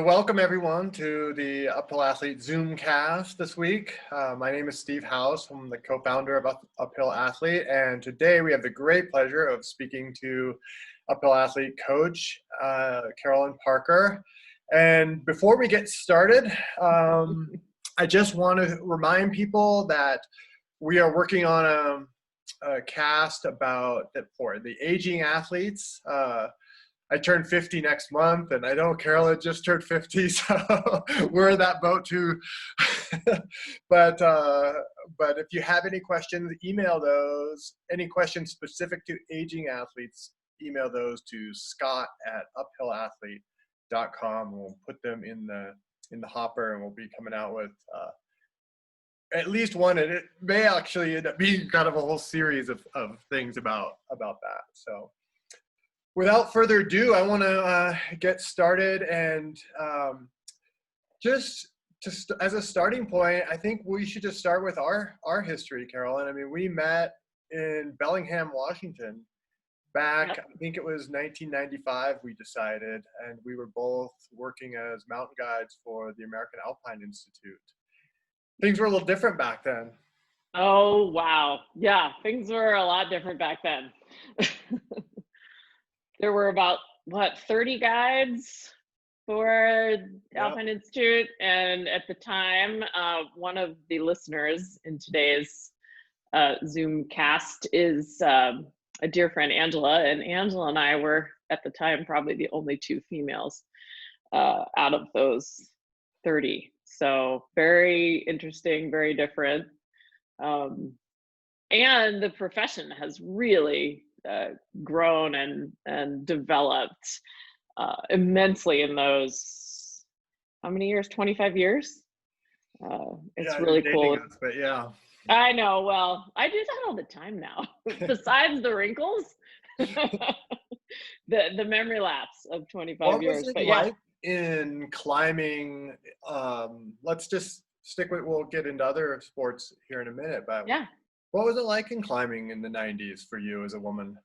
Welcome everyone to the Uphill Athlete Zoomcast this week. My name is Steve House. I'm the co-founder of Uphill Athlete, and today we have the great pleasure of speaking to Uphill Athlete coach Carolyn Parker. And before we get started, I just want to remind people that we are working on a cast for the aging athletes. I turned 50 next month, and I know Carolyn just turned 50, so we're in that boat too. but if you have any questions, email those. Any questions specific to aging athletes, email those to scott@uphillathlete.com. We'll put them in the hopper, and we'll be coming out with at least one, and it may actually end up being kind of a whole series of things about that. So without further ado, I want to get started, and as a starting point, I think we should just start with our history, Carolyn. I mean, we met in Bellingham, Washington, back, I think it was 1995, we decided, and we were both working as mountain guides for the American Alpine Institute. Things were a little different back then. Oh, wow. Yeah, things were a lot different back then. There were about, 30 guides for Alpine Institute. And at the time, one of the listeners in today's Zoom cast is a dear friend, Angela. And Angela and I were, at the time, probably the only two females out of those 30. So very interesting, very different. And the profession has really grown and developed immensely in those, how many years? 25 years? It's really cool. Us, but yeah. I know. Well, I do that all the time now. Besides the wrinkles, the memory lapse of 25 years. What was it like in climbing? Let's just stick with, we'll get into other sports here in a minute, but yeah. What was it like in climbing in the 90s for you as a woman?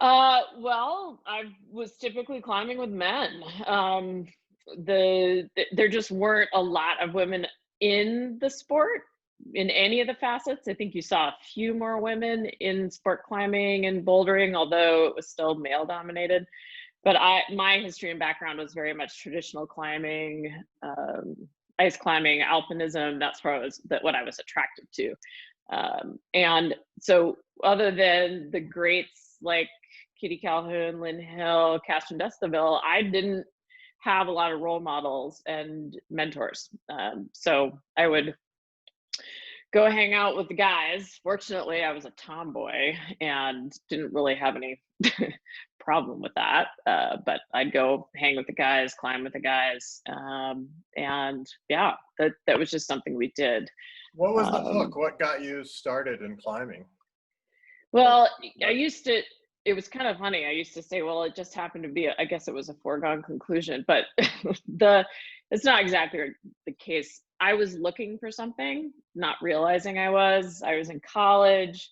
Well, I was typically climbing with men. There just weren't a lot of women in the sport in any of the facets. I think you saw a few more women in sport climbing and bouldering, although it was still male dominated. But my history and background was very much traditional climbing, ice climbing, alpinism. That's what I was attracted to. And so other than the greats like Kitty Calhoun, Lynn Hill, Castron Destaville, I didn't have a lot of role models and mentors. So I would go hang out with the guys. Fortunately, I was a tomboy and didn't really have any problem with that. But I'd go hang with the guys, climb with the guys. And yeah, that was just something we did. What was the hook? What got you started in climbing? Well, it was kind of funny. I used to say, well, it just happened to be, I guess it was a foregone conclusion, but it's not exactly the case. I was looking for something, not realizing I was in college.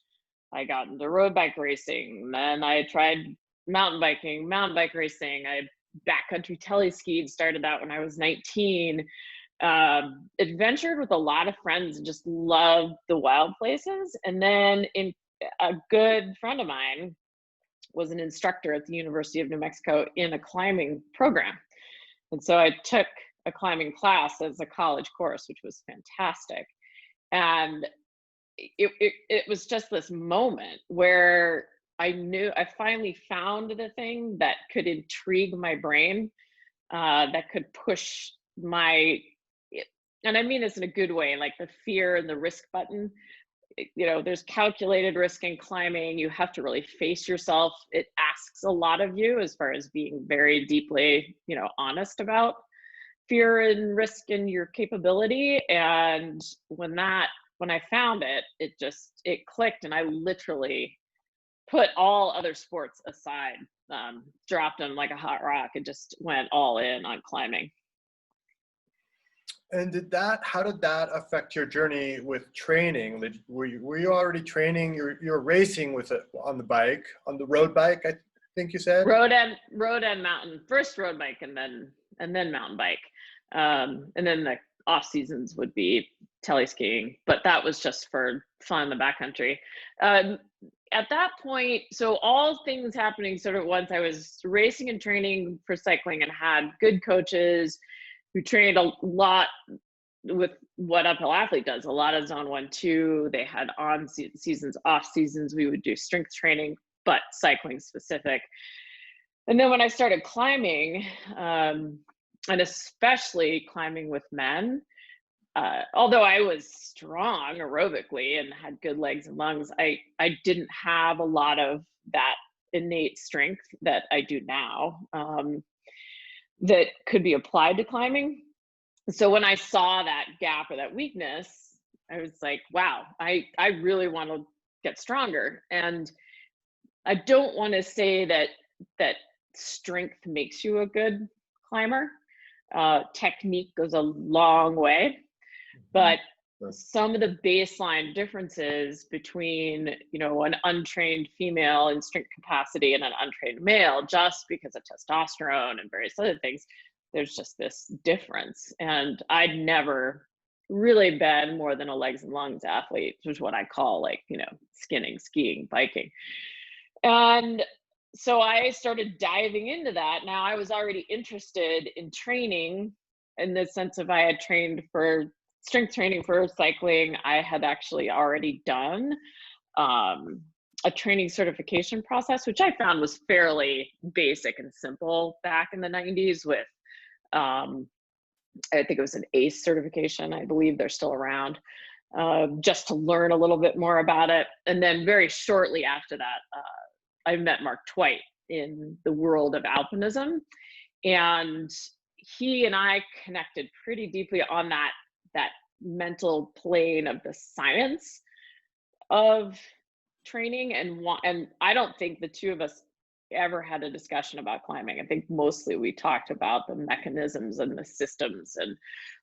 I got into road bike racing. Then I tried mountain bike racing. I backcountry teleskied, started out when I was 19. Adventured with a lot of friends and just loved the wild places. And then a good friend of mine was an instructor at the University of New Mexico in a climbing program. And so I took a climbing class as a college course, which was fantastic. And it was just this moment where I knew I finally found the thing that could intrigue my brain, that could push and I mean this in a good way, like the fear and the risk button. There's calculated risk in climbing. You have to really face yourself. It asks a lot of you as far as being very deeply, honest about fear and risk and your capability. And when I found it, it clicked, and I literally put all other sports aside, dropped them like a hot rock, and just went all in on climbing. And how did that affect your journey with training? Were you already training? You were racing with it on the road bike, I think you said? Road and mountain. First road bike, and then and then mountain bike. And then the off seasons would be teleskiing, but that was just for fun, the backcountry. At that point, so all things happening sort of at once, I was racing and training for cycling and had good coaches who trained a lot with what Uphill Athlete does, a lot of zone 1, 2. They had on seasons, off seasons. We would do strength training, but cycling specific. And then when I started climbing, and especially climbing with men, although I was strong aerobically and had good legs and lungs, I didn't have a lot of that innate strength that I do now, that could be applied to climbing. So when I saw that gap or that weakness, I was like, wow, I really want to get stronger. And I don't want to say that strength makes you a good climber. Technique goes a long way, but some of the baseline differences between, an untrained female in strength capacity and an untrained male, just because of testosterone and various other things, there's just this difference. And I'd never really been more than a legs and lungs athlete, which is what I call skinning, skiing, biking. And so I started diving into that. Now I was already interested in training in the sense of I had trained for strength training for cycling. I had actually already done a training certification process, which I found was fairly basic and simple back in the 90s with, I think it was an ACE certification. I believe they're still around, just to learn a little bit more about it. And then very shortly after that, I met Mark Twight in the world of alpinism, and he and I connected pretty deeply on that mental plane of the science of training. And I don't think the two of us ever had a discussion about climbing. I think mostly we talked about the mechanisms and the systems and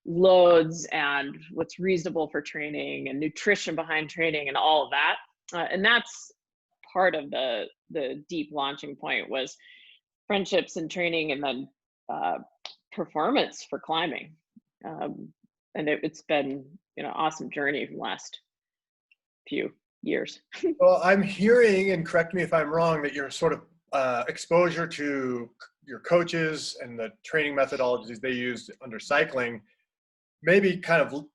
loads and what's reasonable for training and nutrition behind training and all of that. And that's part of the deep launching point, was friendships and training, and then performance for climbing. And it's been awesome journey from the last few years. Well, I'm hearing, and correct me if I'm wrong, that your sort of exposure to your coaches and the training methodologies they used under cycling maybe kind of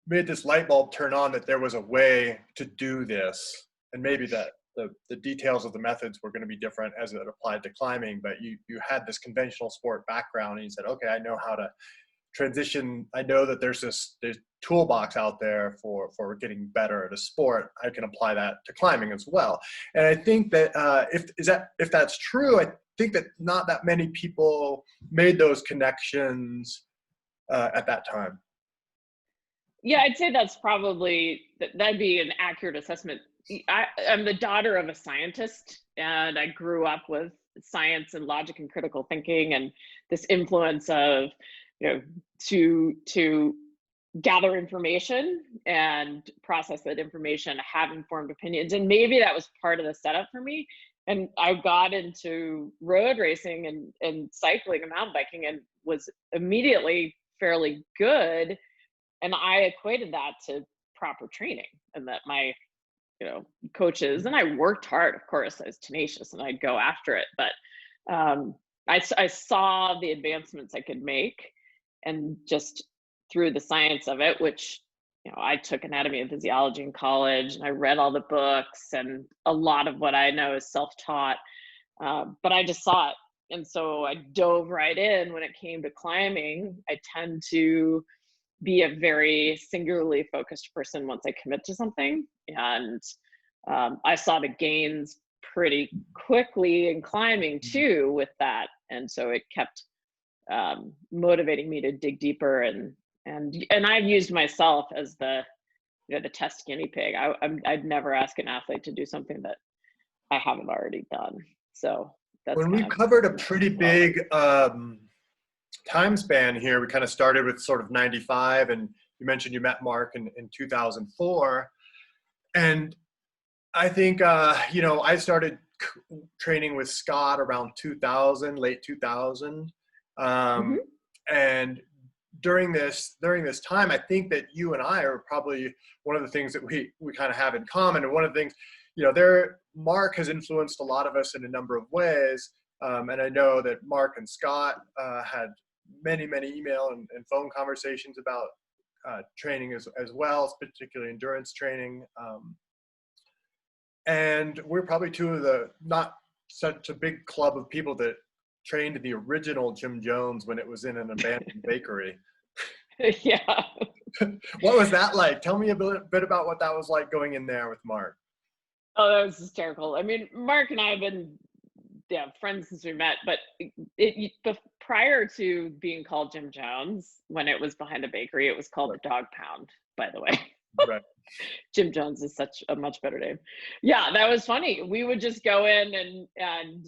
made this light bulb turn on that there was a way to do this, and maybe that the details of the methods were going to be different as it applied to climbing, but you had this conventional sport background and you said, okay, I know how to transition. I know that there's toolbox out there for getting better at a sport. I can apply that to climbing as well. And I think that if that's true, I think that not that many people made those connections at that time. Yeah, I'd say that's probably, that'd be an accurate assessment. I'm the daughter of a scientist, and I grew up with science and logic and critical thinking, and this influence of, to gather information and process that information, have informed opinions. And maybe that was part of the setup for me. And I got into road racing and cycling and mountain biking and was immediately fairly good. And I equated that to proper training, and that my coaches, and I worked hard, of course, I was tenacious and I'd go after it, but I saw the advancements I could make, and just through the science of it, which I took anatomy and physiology in college, and I read all the books, and a lot of what I know is self-taught, but I just saw it. And so I dove right in. When it came to climbing, I tend to be a very singularly focused person once I commit to something. And I saw the gains pretty quickly in climbing too with that. And so it kept motivating me to dig deeper. And I've used myself as the test guinea pig. I'd never ask an athlete to do something that I haven't already done. So that's when we covered a pretty big time span here. We kind of started with sort of 95, and you mentioned you met Mark in 2004. And I think, I started training with Scott around 2000, late 2000. Um, Mhm. and during this time, I think that you and I are probably one of the things that we kind of have in common. And one of the things, Mark has influenced a lot of us in a number of ways. And I know that Mark and Scott had many email and phone conversations about training as well, particularly endurance training. And we're probably two of the not such a big club of people that trained the original Jim Jones when it was in an abandoned bakery. Yeah. What was that like? Tell me a bit about what that was like going in there with Mark. Oh, that was hysterical. I mean, Mark and I have been friends since we met, but prior to being called Jim Jones, when it was behind a bakery, it was called the Dog Pound, by the way. Right. Jim Jones is such a much better name. Yeah, that was funny. We would just go in and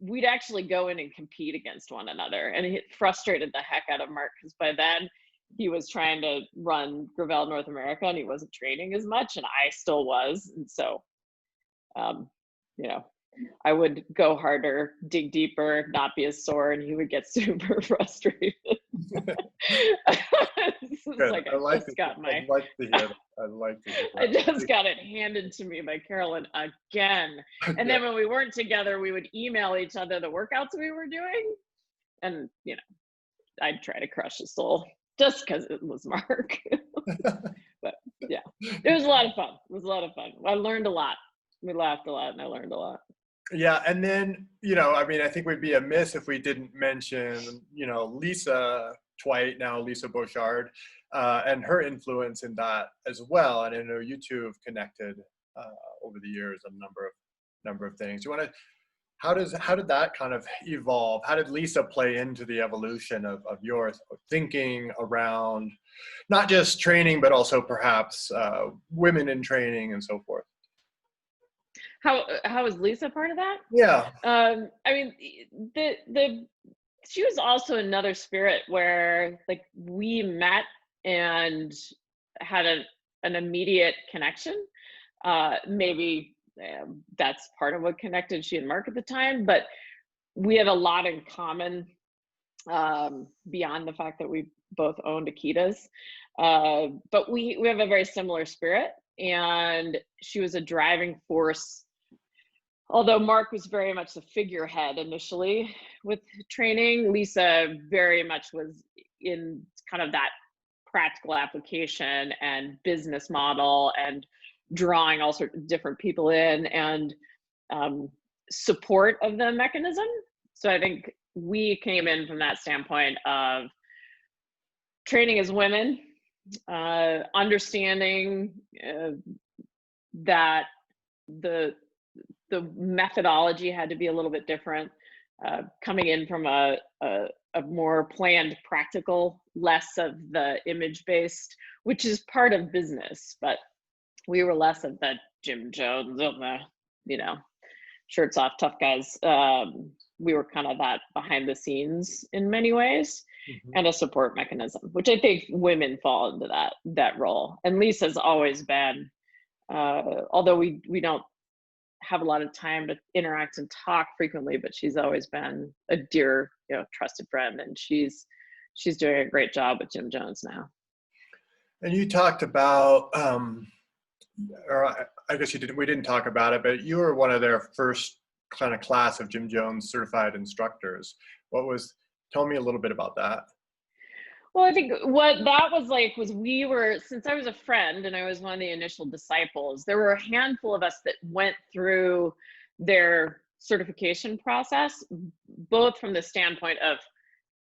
we'd actually go in and compete against one another, and it frustrated the heck out of Mark because by then he was trying to run Gravel North America and he wasn't training as much, and I still was, and so you know, I would go harder, dig deeper, not be as sore, and he would get super frustrated. It's like I like to hear that. I just got it handed to me by Carolyn again. And then when we weren't together, we would email each other the workouts we were doing. And, I'd try to crush his soul just because it was Mark. But yeah, it was a lot of fun. It was a lot of fun. I learned a lot. We laughed a lot and I learned a lot. Yeah, and then, I think we'd be amiss if we didn't mention, Lisa Twite, now Lisa Beauchard, and her influence in that as well. And I know you two have connected over the years on a number of things. How did that kind of evolve? How did Lisa play into the evolution of your thinking around not just training, but also perhaps women in training and so forth? How was Lisa part of that? Yeah. I mean, she was also another spirit where like we met and had an immediate connection. Maybe that's part of what connected she and Mark at the time, but we had a lot in common beyond the fact that we both owned Akitas. But we have a very similar spirit, and she was a driving force. Although Mark was very much the figurehead initially with training, Lisa very much was in kind of that practical application and business model and drawing all sorts of different people in and support of the mechanism. So I think we came in from that standpoint of training as women, understanding that the methodology had to be a little bit different, coming in from a more planned, practical, less of the image-based, which is part of business, but we were less of the Jim Jones of the, shirts off, tough guys. We were kind of that behind the scenes in many ways, and a support mechanism, which I think women fall into that role. And Lisa's always been, although we don't have a lot of time to interact and talk frequently, but she's always been a dear, trusted friend, and she's doing a great job with Jim Jones now. And you talked about, or I guess we didn't talk about it, but you were one of their first kind of class of Jim Jones certified instructors. Tell me a little bit about that. Well, I think what that was like was since I was a friend and I was one of the initial disciples, there were a handful of us that went through their certification process, both from the standpoint of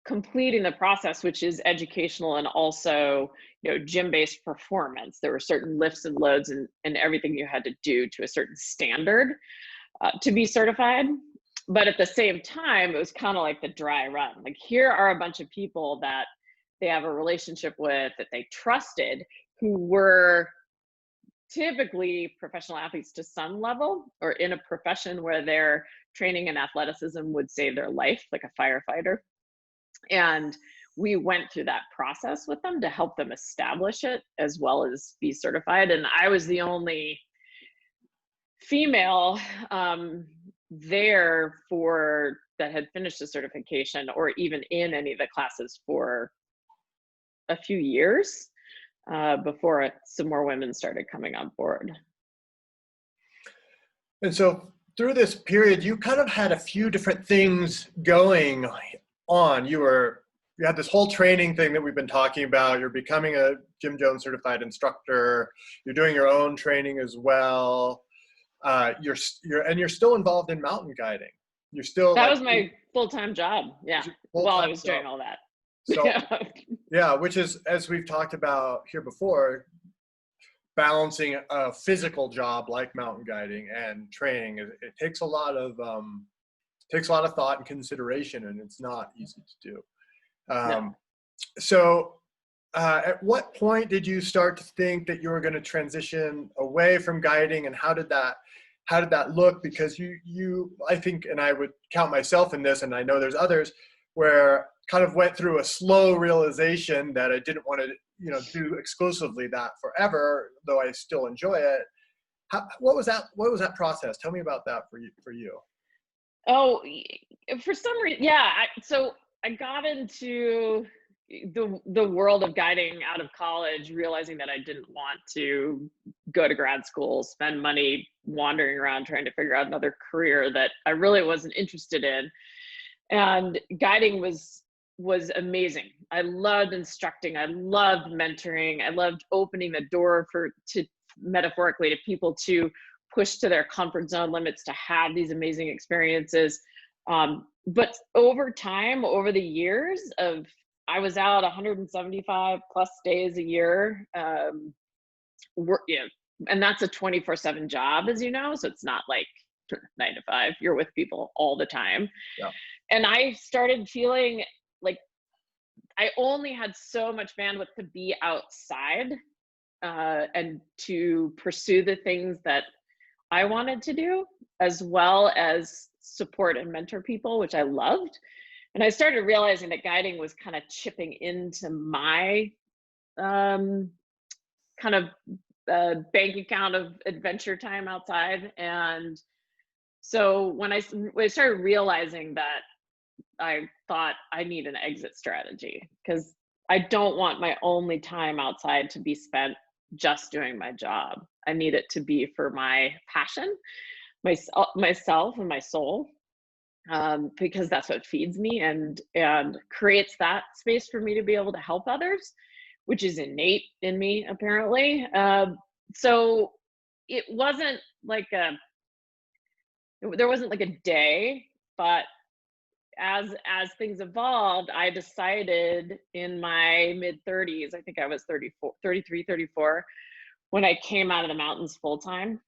completing the process, which is educational, and also, gym-based performance. There were certain lifts and loads and everything you had to do to a certain standard to be certified. But at the same time, it was kind of like the dry run. Like, here are a bunch of people that they have a relationship with, that they trusted, who were typically professional athletes to some level, or in a profession where their training and athleticism would save their life, like a firefighter. And we went through that process with them to help them establish it as well as be certified. And I was the only female there for that had finished the certification or even in any of the classes for a few years before some more women started coming on board. And so through this period, you kind of had a few different things going on. You had this whole training thing that we've been talking about. You're becoming a Jim Jones certified instructor. You're doing your own training as well. You're still involved in mountain guiding. You're still that was my full-time job. Yeah, while I was doing all that. So yeah, which is, as we've talked about here before, balancing a physical job like mountain guiding and training. It takes a lot of thought and consideration, and it's not easy to do. No. So at what point did you start to think that you were going to transition away from guiding, and how did that look? Because you I think, and I would count myself in this, and I know there's others, where kind of went through a slow realization that I didn't want to, do exclusively that forever, though I still enjoy it. What was that process? Tell me about that for you. Oh, for some reason, yeah. So I got into the world of guiding out of college, realizing that I didn't want to go to grad school, spend money wandering around trying to figure out another career that I really wasn't interested in. And guiding was amazing. I loved instructing. I loved mentoring. I loved opening the door metaphorically to people to push to their comfort zone limits, to have these amazing experiences. But over time, over the years I was out 175 plus days a year. And that's a 24/7 job, as you know. So it's not like 9 to 5. You're with people all the time. Yeah. And I started feeling like I only had so much bandwidth to be outside and to pursue the things that I wanted to do, as well as support and mentor people, which I loved. And I started realizing that guiding was kind of chipping into my kind of bank account of adventure time outside. And so when I started realizing that, I thought I need an exit strategy, because I don't want my only time outside to be spent just doing my job. I need it to be for my passion, myself and my soul, because that's what feeds me and creates that space for me to be able to help others, which is innate in me, apparently. So it wasn't like there wasn't like a day, but as things evolved, I decided in my mid 30s, I think I was 33, 34, when I came out of the mountains full time.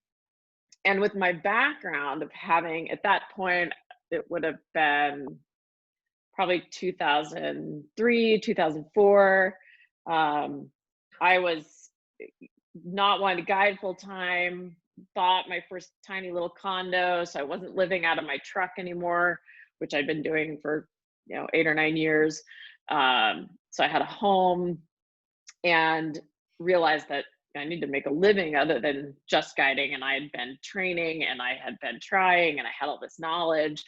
And with my background of having, at that point, it would have been probably 2003, 2004. I was not wanting to guide full time, bought my first tiny little condo. So I wasn't living out of my truck anymore, which I'd been doing for 8 or 9 years. So I had a home and realized that I need to make a living other than just guiding. And I had been training and I had been trying and I had all this knowledge.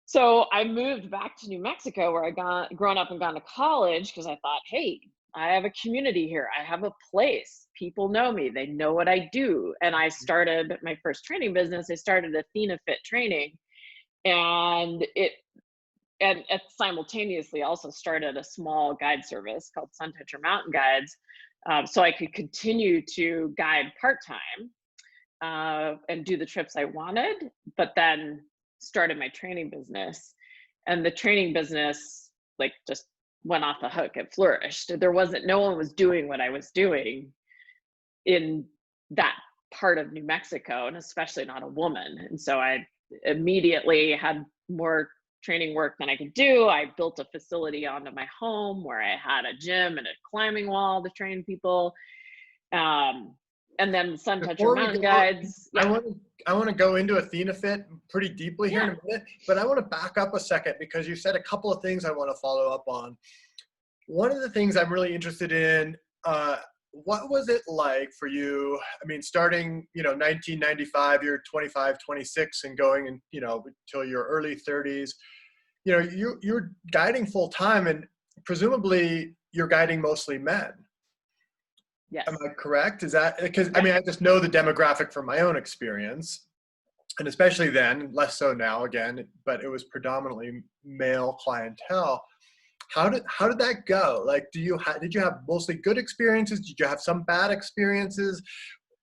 So I moved back to New Mexico, where I grown up and gone to college, because I thought, hey, I have a community here. I have a place. People know me. They know what I do. And I started my first training business. I started Athena Fit Training. And it simultaneously also started a small guide service called Sun Toucher Mountain Guides, so I could continue to guide part-time and do the trips I wanted, but then started my training business. And the training business just went off the hook. It flourished. No one was doing what I was doing in that part of New Mexico, and especially not a woman. And so I immediately had more training work than I could do. I built a facility onto my home where I had a gym and a climbing wall to train people. And then Sun Toucher Mountain Guides. Yeah. I want to go into Athena Fit pretty deeply here in a minute, but I want to back up a second, because you said a couple of things I want to follow up on. One of the things I'm really interested in what was it like for you? I mean, starting, 1995, you're 25, 26 and going and, until your early 30s, you're guiding full time and presumably you're guiding mostly men. Am Yes. I correct? Is that because, I Yeah. mean, I just know the demographic from my own experience, and especially then, less so now again, but it was predominantly male clientele. How did that go? Like, did you have mostly good experiences? Did you have some bad experiences?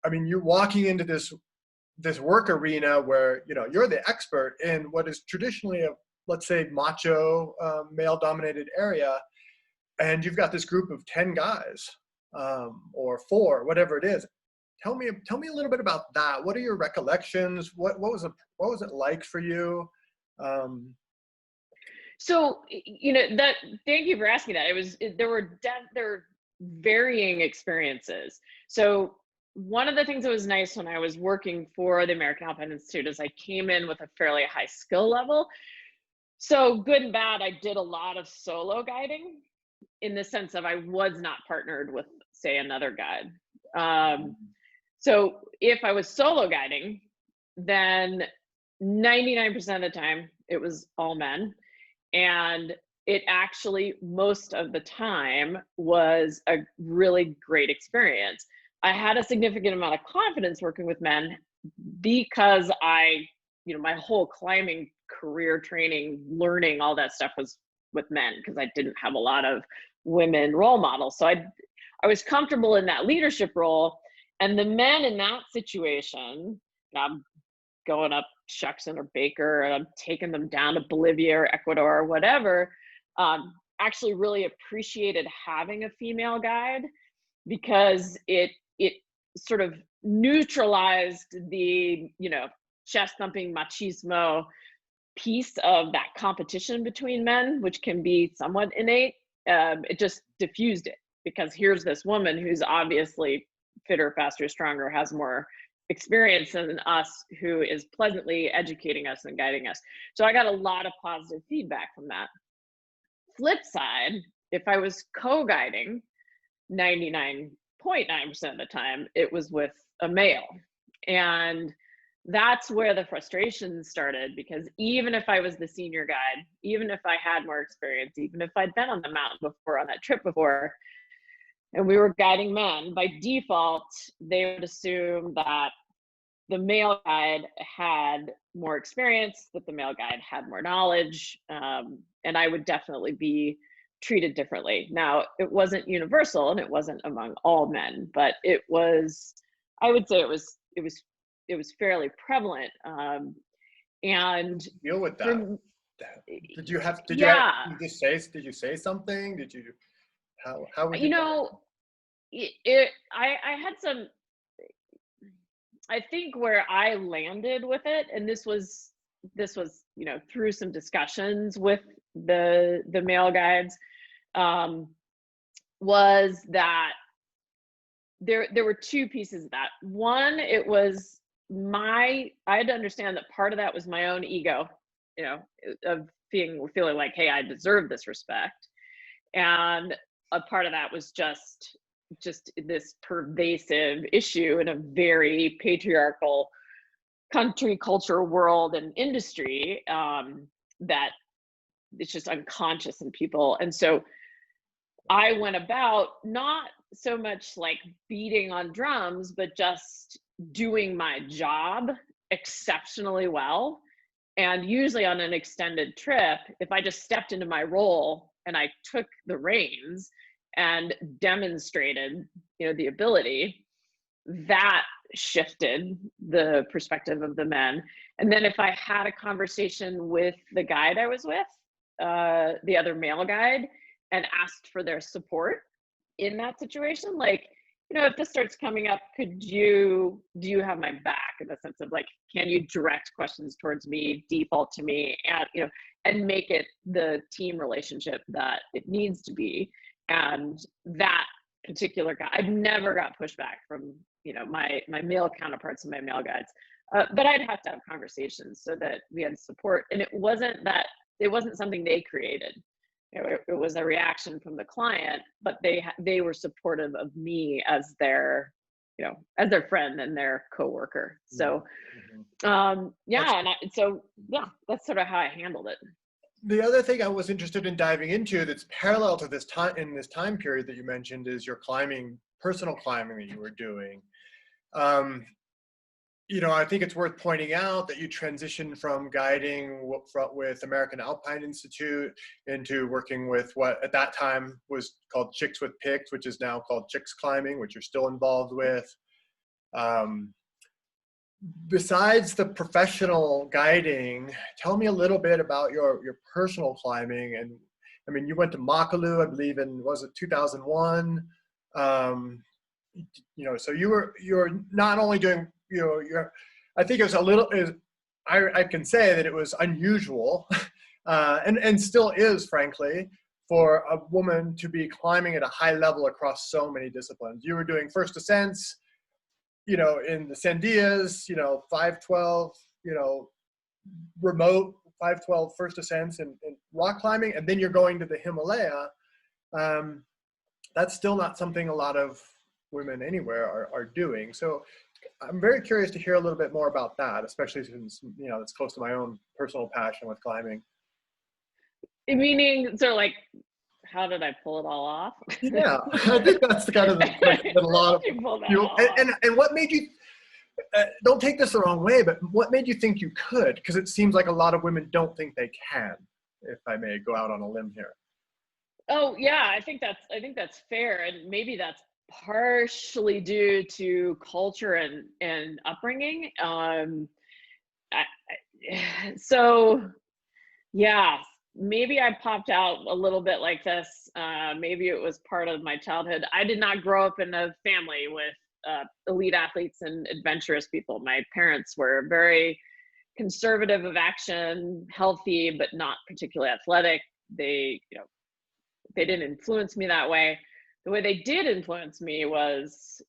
I mean, you're walking into this work arena where you're the expert in what is traditionally a, let's say, macho male dominated area, and you've got this group of 10 guys, or 4, whatever it is. Tell me a little bit about that. What are your recollections? What was it like for you? um, So, that, thank you for asking that. There were varying experiences. So one of the things that was nice when I was working for the American Alpine Institute is I came in with a fairly high skill level. So good and bad, I did a lot of solo guiding in the sense of I was not partnered with, say, another guide. So if I was solo guiding, then 99% of the time it was all men. And it actually, most of the time, was a really great experience. I had a significant amount of confidence working with men because my whole climbing career, training, learning, all that stuff was with men because I didn't have a lot of women role models. So I was comfortable in that leadership role. And the men in that situation, I'm going up Shuxon or Baker, and I'm taking them down to Bolivia or Ecuador or whatever, actually really appreciated having a female guide because it sort of neutralized the chest thumping machismo piece of that competition between men, which can be somewhat innate. It just diffused it because here's this woman who's obviously fitter, faster, stronger, has more experience than us, who is pleasantly educating us and guiding us. So I got a lot of positive feedback from that. Flip side, if I was co-guiding, 99.9% of the time, it was with a male. And that's where the frustration started, because even if I was the senior guide, even if I had more experience, even if I'd been on the mountain before, on that trip before, and we were guiding men, by default, they would assume that the male guide had more experience, that the male guide had more knowledge, and I would definitely be treated differently. Now, it wasn't universal and it wasn't among all men, but it was, I would say it was fairly prevalent. And Deal with that. for, yeah, Did you say something? How would you? I had some, I think where I landed with it, and this was through some discussions with the male guides, was that there were 2 pieces of that. One, it was I had to understand that part of that was my own ego, of feeling like, hey, I deserve this respect, and a part of that was just this pervasive issue in a very patriarchal country, culture, world, and industry, that it's just unconscious in people. And so I went about not so much like beating on drums, but just doing my job exceptionally well. And usually on an extended trip, if I just stepped into my role and I took the reins and demonstrated, the ability, that shifted the perspective of the men. And then if I had a conversation with the guide I was with, the other male guide, and asked for their support in that situation, like, if this starts coming up, do you have my back, in the sense of like, can you direct questions towards me, default to me, and make it the team relationship that it needs to be. And that particular guy, I've never got pushback from, my male counterparts and my male guides, but I'd have to have conversations so that we had support. And it wasn't something they created. it was a reaction from the client, but they were supportive of me as their, as their friend and their coworker. So, That's yeah, yeah, that's sort of how I handled it. the other thing I was interested in diving into that's parallel to this time in this time period that you mentioned is your personal climbing that you were doing. Um, I think it's worth pointing out that you transitioned from guiding with American Alpine Institute into working with what at that time was called Chicks with Picks, which is now called Chicks Climbing, which you're still involved with. Besides the professional guiding, tell me a little bit about your personal climbing. And I mean, you went to Makalu, I believe, was it 2001? So you're not only doing, I think it was I can say that it was unusual, and still is, frankly, for a woman to be climbing at a high level across so many disciplines. You were doing first ascents, in the Sandias, 512, remote 512 first ascents and rock climbing, and then you're going to the Himalaya. That's still not something a lot of women anywhere are doing. So I'm very curious to hear a little bit more about that, especially since, it's close to my own personal passion with climbing. Meaning, so like, how did I pull it all off? Yeah, I think that's the kind of the question that a lot of people, and what made you, don't take this the wrong way, but what made you think you could? Because it seems like a lot of women don't think they can, if I may go out on a limb here. Oh yeah, I think that's fair, and maybe that's partially due to culture and upbringing. So yeah, maybe I popped out a little bit like this. Maybe it was part of my childhood. I did not grow up in a family with elite athletes and adventurous people. My parents were very conservative of action, healthy, but not particularly athletic. They didn't influence me that way. The way they did influence me was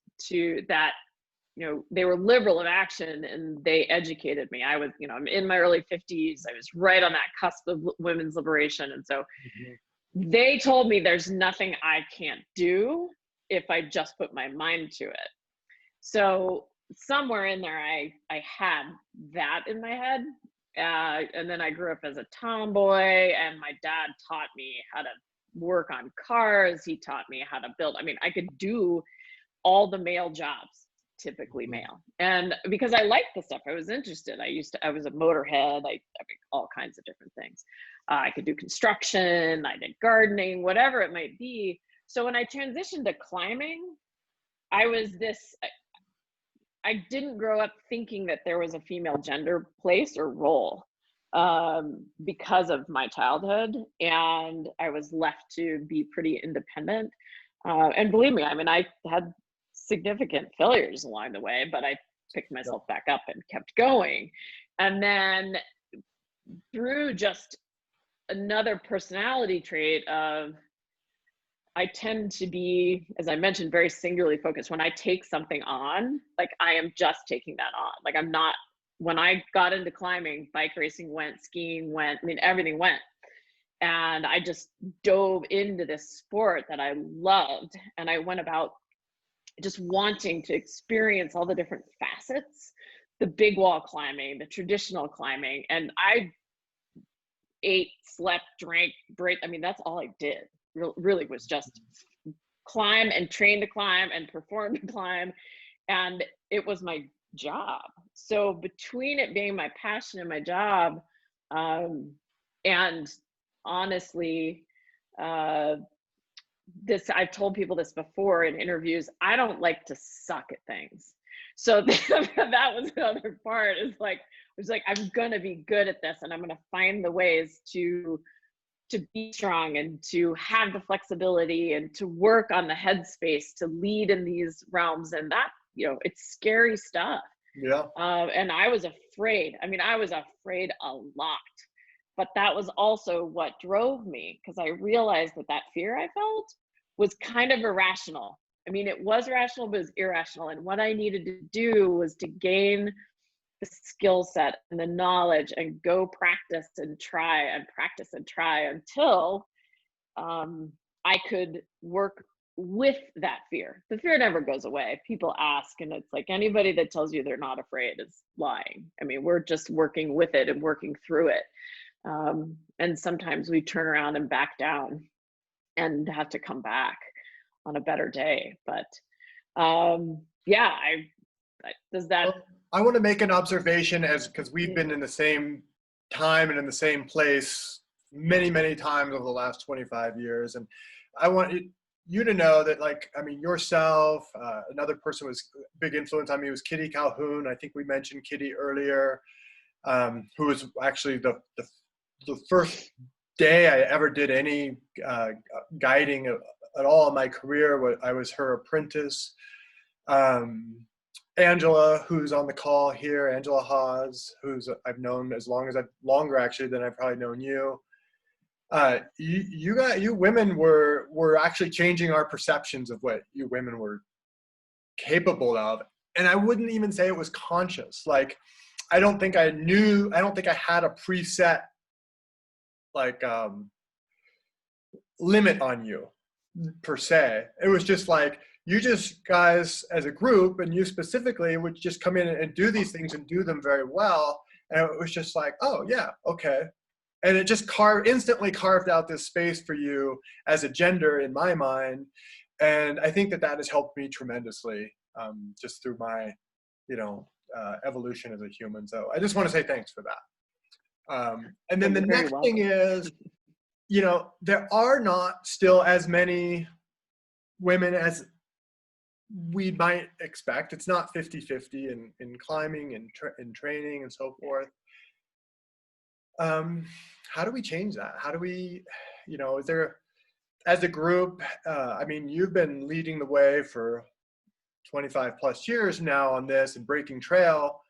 they were liberal of action, and they educated me. I was, I'm in my early 50s. I was right on that cusp of women's liberation. And so they told me there's nothing I can't do if I just put my mind to it. So somewhere in there, I had that in my head. And then I grew up as a tomboy, and my dad taught me how to work on cars. He taught me how to build. I mean, I could do all the male jobs, typically male. And because I liked the stuff, I was interested. I was a motorhead. I mean, all kinds of different things. I could do construction, I did gardening, whatever it might be. So when I transitioned to climbing, I didn't grow up thinking that there was a female gender place or role because of my childhood. And I was left to be pretty independent. And believe me, I mean, I had significant failures along the way, but I picked myself back up and kept going. And then through just another personality trait of, I tend to be, as I mentioned, very singularly focused. When I take something on, like I am just taking that on. Like I'm not, when I got into climbing, bike racing went, skiing went, I mean, everything went. And I just dove into this sport that I loved. And I went about just wanting to experience all the different facets, the big wall climbing, the traditional climbing. And I ate, slept, drank, break. I mean, that's all I did. Really was just climb and train to climb and perform to climb. And it was my job. So between it being my passion and my job, and honestly, I've told people this before in interviews, I don't like to suck at things. So that was the other part, is like, it was like, I'm gonna be good at this, and I'm gonna find the ways to be strong and to have the flexibility and to work on the headspace to lead in these realms. And that, it's scary stuff. Yeah. And I was afraid. I mean, I was afraid a lot, but that was also what drove me, because I realized that fear I felt was kind of irrational. I mean, it was rational, but it was irrational. And what I needed to do was to gain the skill set and the knowledge and go practice and try and practice and try until I could work with that fear. The fear never goes away. People ask, and it's like anybody that tells you they're not afraid is lying. I mean, we're just working with it and working through it. And sometimes we turn around and back down and have to come back on a better day. But yeah, does that. Well, I want to make an observation because we've been in the same time and in the same place many, many times over the last 25 years. And I want you to know that, like, I mean, yourself, another person was a big influence on me was Kitty Calhoun. I think we mentioned Kitty earlier, who was actually the first day I ever did any guiding at all in my career. I was her apprentice. Angela, who's on the call here, Angela Hawes, who's I've known longer actually than I've probably known you. You women were actually changing our perceptions of what you women were capable of, and I wouldn't even say it was conscious. Like, I don't think I had a preset like limit on you per se. It was just like, you just guys as a group, and you specifically, would just come in and do these things and do them very well. And it was just like, oh yeah, okay. And it just instantly carved out this space for you as a gender in my mind. And I think that has helped me tremendously, just through my, evolution as a human. So I just want to say thanks for that. And then the next thing is, there are not still as many women as we might expect. It's not 50-50 in climbing and in training and so forth. How do we change that? How do we, is there, as a group, I mean, you've been leading the way for 25 plus years now on this and breaking trail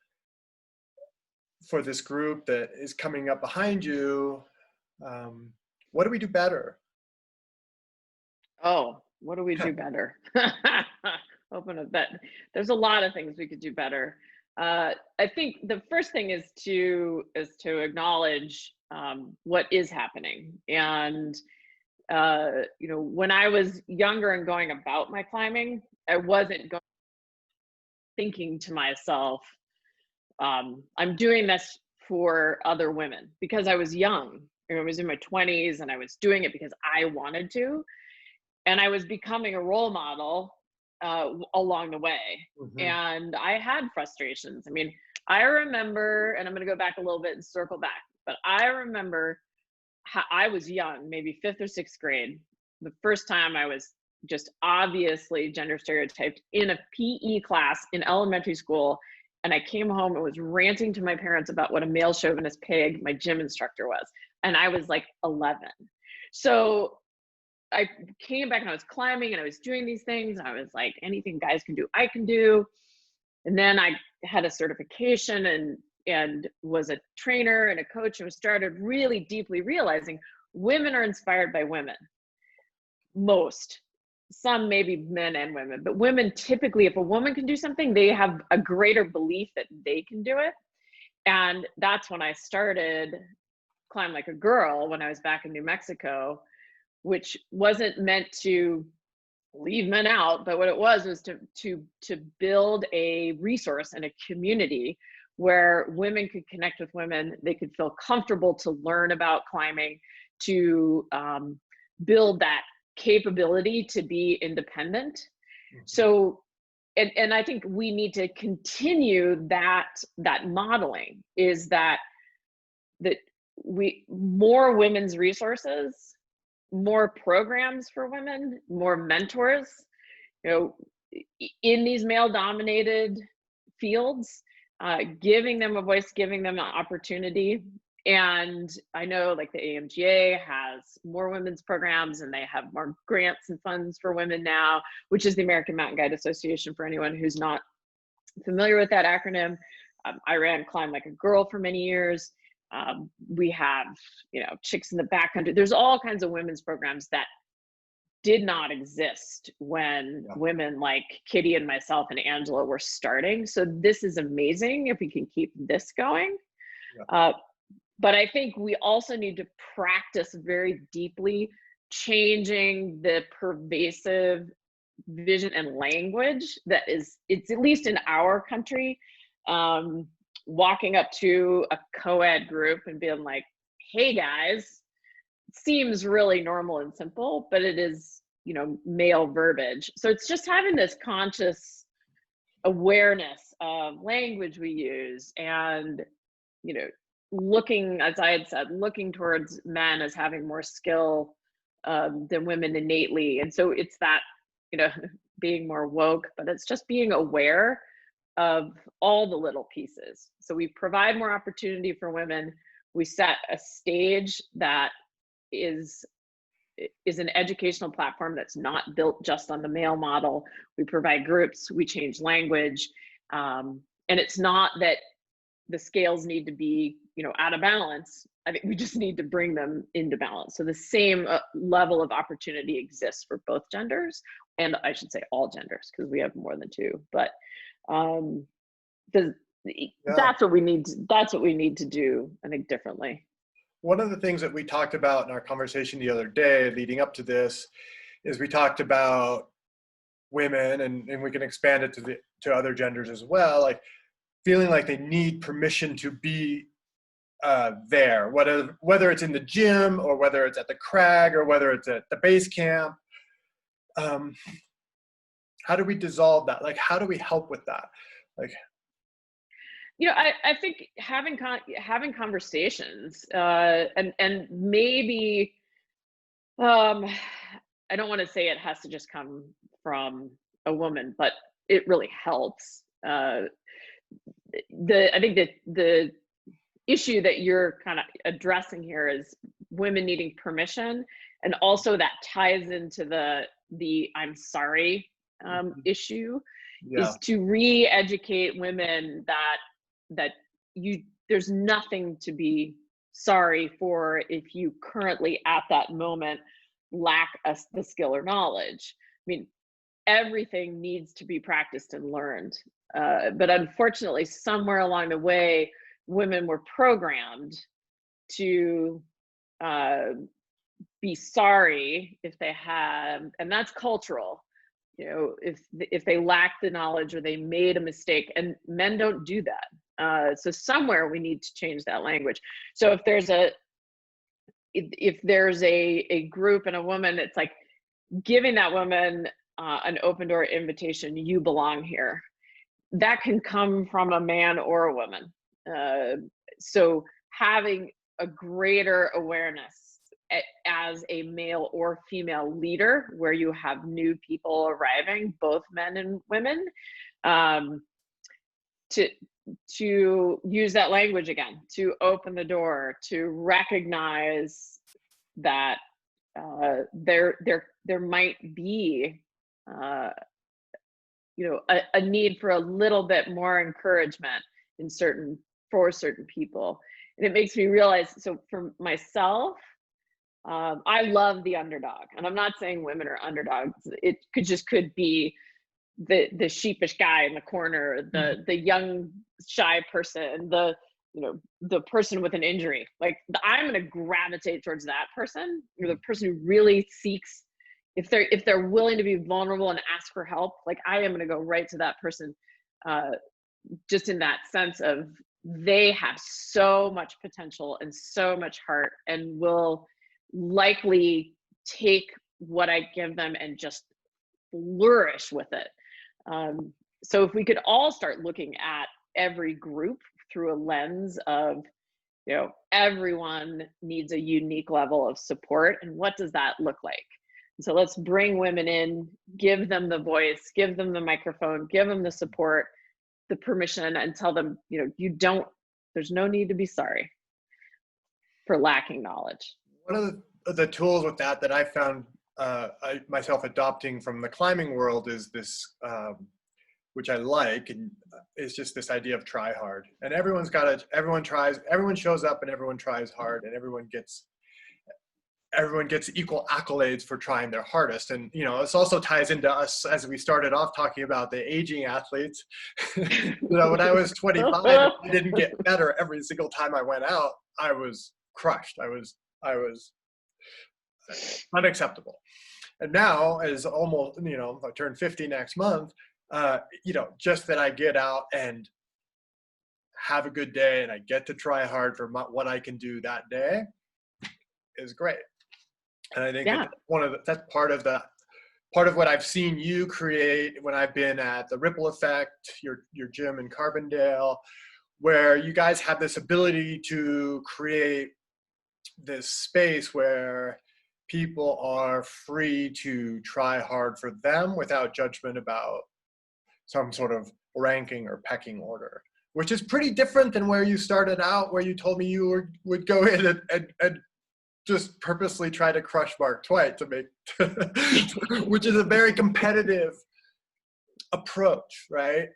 for this group that is coming up behind you. What do we do better? Oh, what do we do better? Open a bet. There's a lot of things we could do better. I think the first thing is to acknowledge what is happening. And when I was younger and going about my climbing, I wasn't thinking to myself, I'm doing this for other women, because I was young. I was in my 20s and I was doing it because I wanted to. And I was becoming a role model along the way. Mm-hmm. And I had frustrations. I mean, I remember, and I'm going to go back a little bit and circle back, but I remember how I was young, maybe 5th or 6th grade, the first time I was just obviously gender stereotyped in a PE class in elementary school. And I came home and was ranting to my parents about what a male chauvinist pig my gym instructor was. And I was like 11. So I came back and I was climbing and I was doing these things. And I was like, anything guys can do, I can do. And then I had a certification and was a trainer and a coach, and started really deeply realizing women are inspired by women. Most, some maybe men and women, but women typically, if a woman can do something, they have a greater belief that they can do it. And that's when I started Climb Like a Girl when I was back in New Mexico, which wasn't meant to leave men out, but what it was to build a resource and a community where women could connect with women. They could feel comfortable to learn about climbing, to build that capability to be independent. Mm-hmm. So, and I think we need to continue that modeling, is that more women's resources, more programs for women, more mentors, in these male dominated fields, giving them a voice, giving them an opportunity. And I know like the AMGA has more women's programs, and they have more grants and funds for women now, which is the American Mountain Guide Association, for anyone who's not familiar with that acronym. I ran Climb Like a Girl for many years. We have, Chicks in the Backcountry. There's all kinds of women's programs that did not exist when women like Kitty and myself and Angela were starting. So this is amazing if we can keep this going. Yeah. But I think we also need to practice very deeply changing the pervasive vision and language that is, it's at least in our country, walking up to a co-ed group and being like, hey guys, seems really normal and simple, but it is, male verbiage. So it's just having this conscious awareness of language we use, and, looking, as I had said, looking towards men as having more skill than women innately. And so it's that, being more woke, but it's just being aware of all the little pieces. So we provide more opportunity for women. We set a stage that is an educational platform that's not built just on the male model. We provide groups, we change language, and it's not that the scales need to be, out of balance. I think we just need to bring them into balance. So the same level of opportunity exists for both genders, and I should say all genders, because we have more than two. But that's what we need. That's what we need to do, I think, differently. One of the things that we talked about in our conversation the other day leading up to this is we talked about women, and we can expand it to other genders as well, like feeling like they need permission to be there, whether it's in the gym or whether it's at the crag or whether it's at the base camp. How do we dissolve that? Like, how do we help with that? Like, I think having conversations, and maybe, I don't want to say it has to just come from a woman, but it really helps. I think that the issue that you're kind of addressing here is women needing permission, and also that ties into the I'm sorry issue, is to re-educate women that there's nothing to be sorry for if you currently at that moment lack the skill or knowledge. I mean, everything needs to be practiced and learned, but unfortunately somewhere along the way women were programmed to be sorry if they have, and that's cultural, if they lack the knowledge or they made a mistake, and men don't do that. So somewhere we need to change that language. So if there's a group and a woman, it's like giving that woman an open door invitation, you belong here. That can come from a man or a woman. So having a greater awareness as a male or female leader, where you have new people arriving, both men and women, to use that language again, to open the door, to recognize that there might be a need for a little bit more encouragement for certain people. And it makes me realize, so for myself, I love the underdog, and I'm not saying women are underdogs. It could be the sheepish guy in the corner, the young shy person, the person with an injury. Like, I'm going to gravitate towards that person, or the person who really seeks, if they're willing to be vulnerable and ask for help, like I am going to go right to that person, just in that sense of they have so much potential and so much heart, and will likely take what I give them and just flourish with it. So if we could all start looking at every group through a lens of, everyone needs a unique level of support, and what does that look like? So let's bring women in, give them the voice, give them the microphone, give them the support, the permission, and tell them, there's no need to be sorry for lacking knowledge. One of the tools with that I found myself adopting from the climbing world is this, which I like, and it's just this idea of try hard. And everyone tries, everyone shows up, and everyone tries hard, and everyone gets equal accolades for trying their hardest. And this also ties into us, as we started off talking about the aging athletes. When I was 25, I didn't get better every single time I went out. I was crushed. I was unacceptable. And now, as almost, I turn 50 next month, just that I get out and have a good day and I get to try hard for what I can do that day is great. And I think that's part of what I've seen you create when I've been at the Ripple Effect, your gym in Carbondale, where you guys have this ability to create this space where people are free to try hard for them without judgment about some sort of ranking or pecking order, which is pretty different than where you started out, where you told me you would go in and just purposely try to crush Mark Twight to make, which is a very competitive approach, right?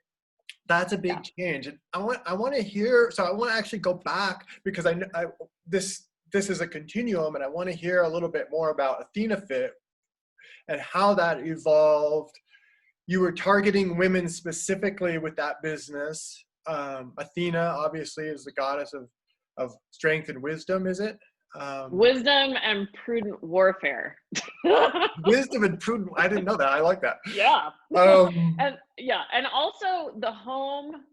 That's a big change. And I want to hear, so I want to actually go back because this is a continuum, and I want to hear a little bit more about Athena Fit and how that evolved. You were targeting women specifically with that business. Athena obviously is the goddess of strength and wisdom, is it? Wisdom and prudent warfare. Wisdom and prudent. I didn't know that. I like that. Yeah. And also the home,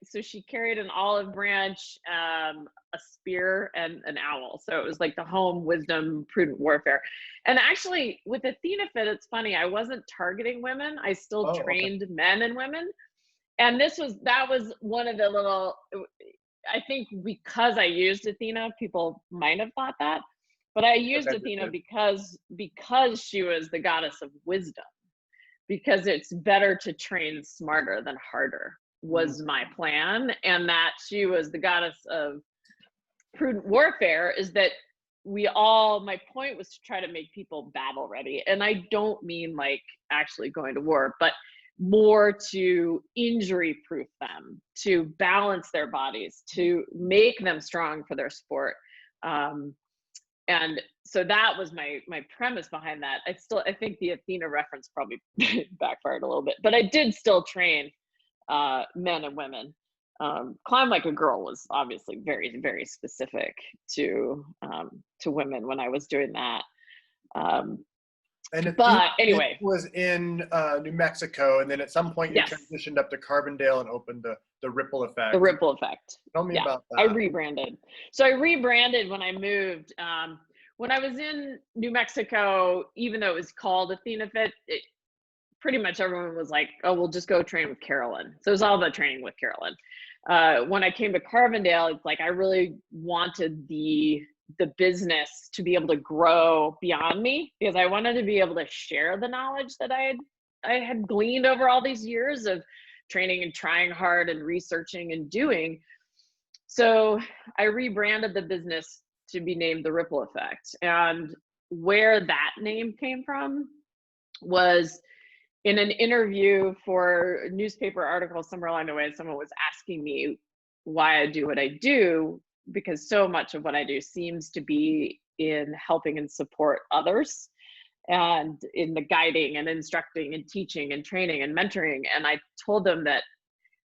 so she carried an olive branch, a spear, and an owl. So it was like the home, wisdom, prudent warfare. And actually with Athena Fit, it's funny, I wasn't targeting women. I still trained men and women. And that was one of the little, I think because I used Athena, people might have thought that, but I used Athena because she was the goddess of wisdom, because it's better to train smarter than harder was my plan. And that she was the goddess of prudent warfare is that my point was to try to make people battle ready. And I don't mean like actually going to war, but more to injury proof them, to balance their bodies, to make them strong for their sport. And so that was my premise behind that. I think the Athena reference probably backfired a little bit, but I did still train men and women. Climb Like a Girl was obviously very, very specific to women when I was doing that. But anyway, it was in New Mexico, and then at some point you transitioned up to Carbondale and opened the Ripple Effect. The Ripple Effect. Tell me about that. I rebranded. So I rebranded when I moved. When I was in New Mexico, even though it was called Athena Fit, pretty much everyone was like, "Oh, we'll just go train with Carolyn." So it was all about training with Carolyn. When I came to Carbondale, it's like I really wanted the business to be able to grow beyond me, because I wanted to be able to share the knowledge that I had gleaned over all these years of training and trying hard and researching and doing. So I rebranded the business to be named The Ripple Effect. And where that name came from was in an interview for a newspaper article somewhere along the way. Someone was asking me why I do what I do, because so much of what I do seems to be in helping and support others, and in the guiding and instructing and teaching and training and mentoring. And I told them that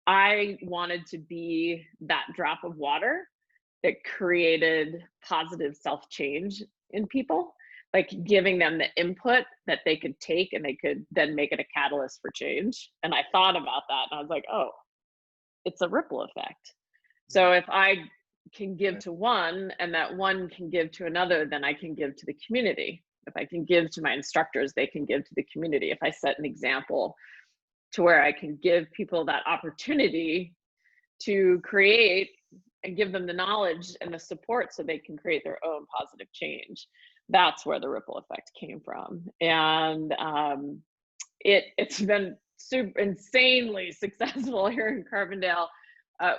I wanted to be that drop of water that created positive self-change in people, like giving them the input that they could take and they could then make it a catalyst for change. And I thought about that and I was like, oh, it's a ripple effect. So if I can give to one and that one can give to another, then I can give to the community. If I can give to my instructors, they can give to the community. If I set an example to where I can give people that opportunity to create and give them the knowledge and the support so they can create their own positive change, that's where the ripple effect came from. And it's been super insanely successful here in Carbondale,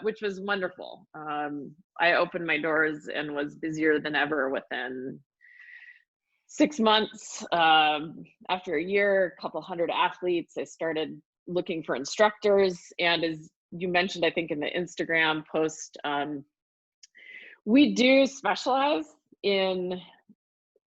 which was wonderful. I opened my doors and was busier than ever within 6 months. After a year, a couple hundred athletes, I started looking for instructors. And as you mentioned, I think in the Instagram post, we do specialize in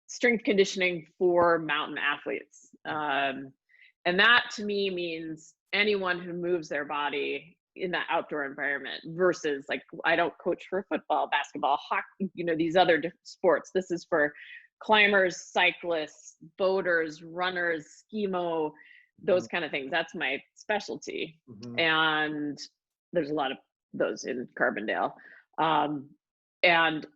strength conditioning for mountain athletes. And that to me means anyone who moves their body in that outdoor environment versus like, I don't coach for football, basketball, hockey, these other sports. This is for climbers, cyclists, boaters, runners, skimo, those kind of things. That's my specialty. Mm-hmm. And there's a lot of those in Carbondale. And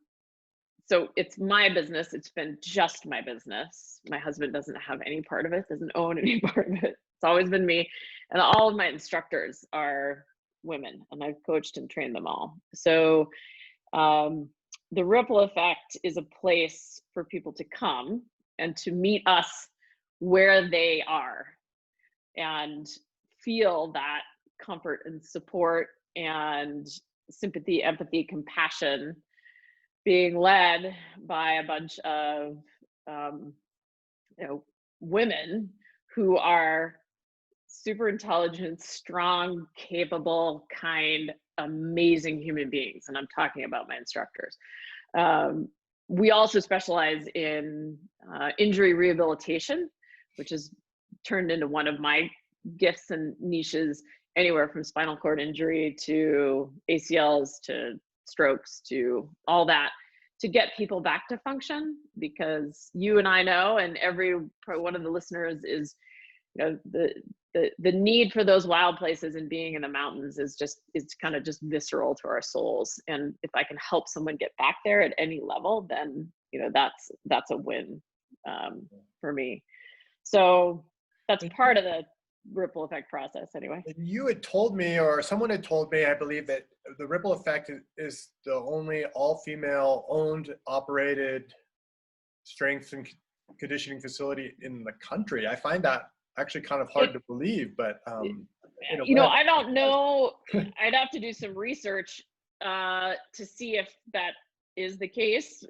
so it's my business. It's been just my business. My husband doesn't have any part of it, doesn't own any part of it. It's always been me. And all of my instructors are women, and I've coached and trained them all. So the Ripple Effect is a place for people to come and to meet us where they are and feel that comfort and support and sympathy, empathy, compassion, being led by a bunch of women who are super intelligent, strong, capable, kind, amazing human beings. And I'm talking about my instructors. We also specialize in injury rehabilitation, which is turned into one of my gifts and niches, anywhere from spinal cord injury to ACLs to strokes to all that, to get people back to function. Because you and I know, and every one of the listeners is, the need for those wild places and being in the mountains is just, it's kind of just visceral to our souls. And if I can help someone get back there at any level, then that's a win for me. So that's part of the Ripple Effect process anyway. You had told me, or someone had told me, I believe, that the Ripple Effect is the only all-female owned, operated strength and conditioning facility in the country. I find that actually kind of hard to believe, but I don't know. I'd have to do some research to see if that is the case.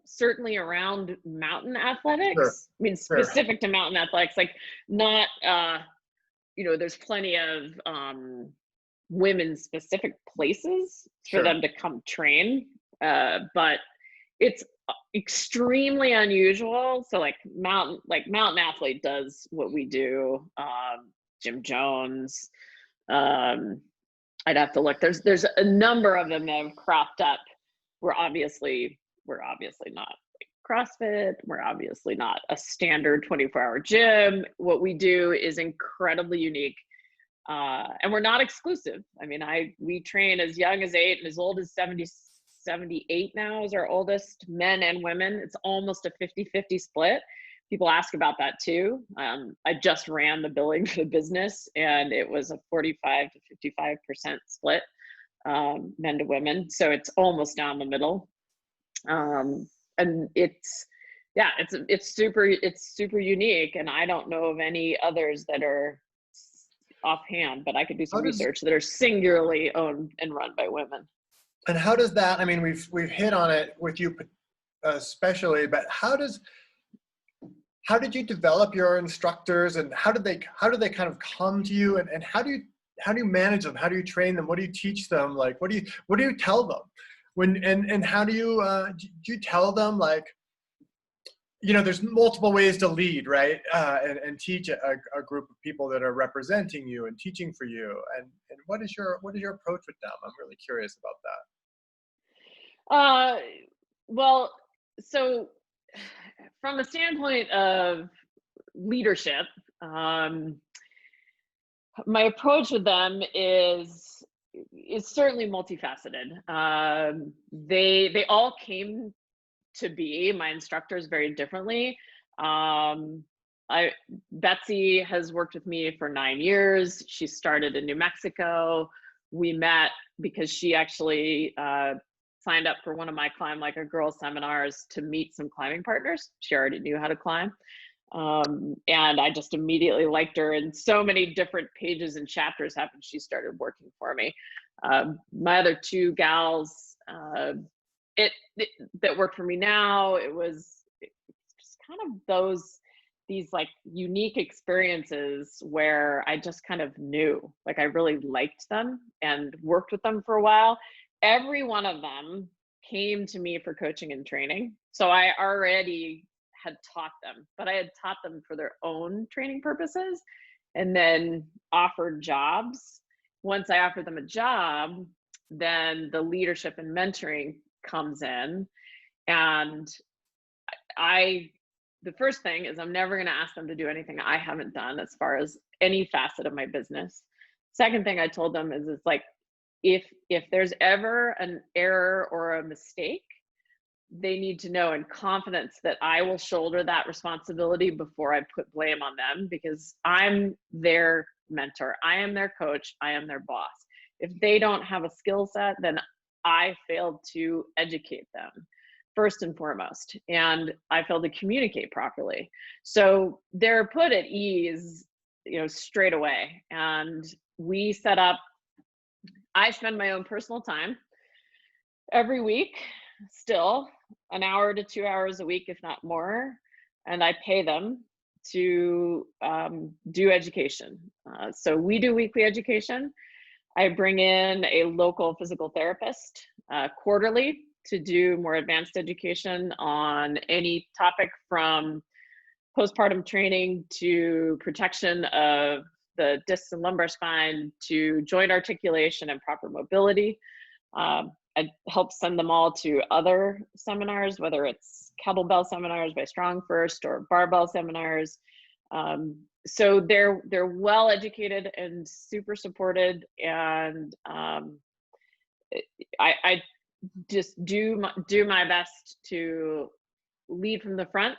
Certainly around mountain athletics. Sure. I mean, specific to mountain athletics, like not, there's plenty of women specific places for them to come train. But it's extremely unusual. So like mountain athlete does what we do. Jim Jones. I'd have to look. There's a number of them that have cropped up. We're obviously not like CrossFit. We're obviously not a standard 24-hour gym. What we do is incredibly unique. And we're not exclusive. I mean, we train as young as 8 and as old as 78 now is our oldest, men and women. It's almost a 50-50 split. People ask about that too. I just ran the billing for the business, and it was a 45 to 55% split, men to women. So it's almost down the middle. And it's super unique. And I don't know of any others that are offhand, but I could do some research that are singularly owned and run by women. And how does that, I mean, we've hit on it with you especially, but how did you develop your instructors, and how do they kind of come to you, and how do you manage them? How do you train them? What do you teach them? Like, what do you tell them and how do you tell them, like, there's multiple ways to lead, right? And teach a group of people that are representing you and teaching for you. And what is your approach with them? I'm really curious about that. Well, so from a standpoint of leadership, my approach with them is certainly multifaceted. They all came to be my instructors very differently. Betsy has worked with me for 9 years. She started in New Mexico. We met because she actually signed up for one of my Climb Like a Girl seminars to meet some climbing partners. She already knew how to climb. And I just immediately liked her, and so many different pages and chapters happened. She started working for me. My other 2 gals that work for me now, it's just kind of these like unique experiences where I just kind of knew, like, I really liked them and worked with them for a while. Every one of them came to me for coaching and training. So I already had taught them, but I had taught them for their own training purposes, and then offered jobs. once I offer them a job, then the leadership and mentoring comes in. And the first thing is I'm never going to ask them to do anything I haven't done as far as any facet of my business. Second thing I told them is it's like, if there's ever an error or a mistake, they need to know in confidence that I will shoulder that responsibility before I put blame on them, because I'm their mentor, I am their coach, I am their boss. If they don't have a skill set, then I failed to educate them first and foremost, and I failed to communicate properly. So they're put at ease, straight away. And we set up, I spend my own personal time every week, still an hour to 2 hours a week, if not more, and I pay them to do education. So we do weekly education. I bring in a local physical therapist quarterly to do more advanced education on any topic from postpartum training to protection of the discs and lumbar spine to joint articulation and proper mobility. I help send them all to other seminars, whether it's kettlebell seminars by Strong First or barbell seminars. So they're well educated and super supported, and I just do my best to lead from the front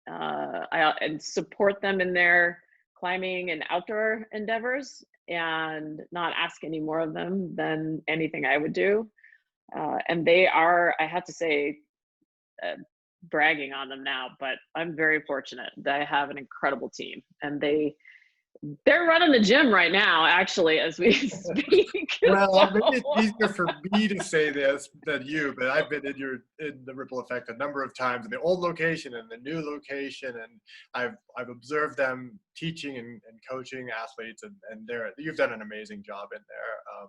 and support them in their climbing and outdoor endeavors, and not ask any more of them than anything I would do. And they are, I have to say, bragging on them now, but I'm very fortunate that I have an incredible team, and they're running the gym right now, actually, as we speak. Well, So, maybe it's easier for me to say this than you, but I've been in the Ripple Effect a number of times in the old location and the new location, and I've observed them teaching and coaching athletes, and you've done an amazing job in there,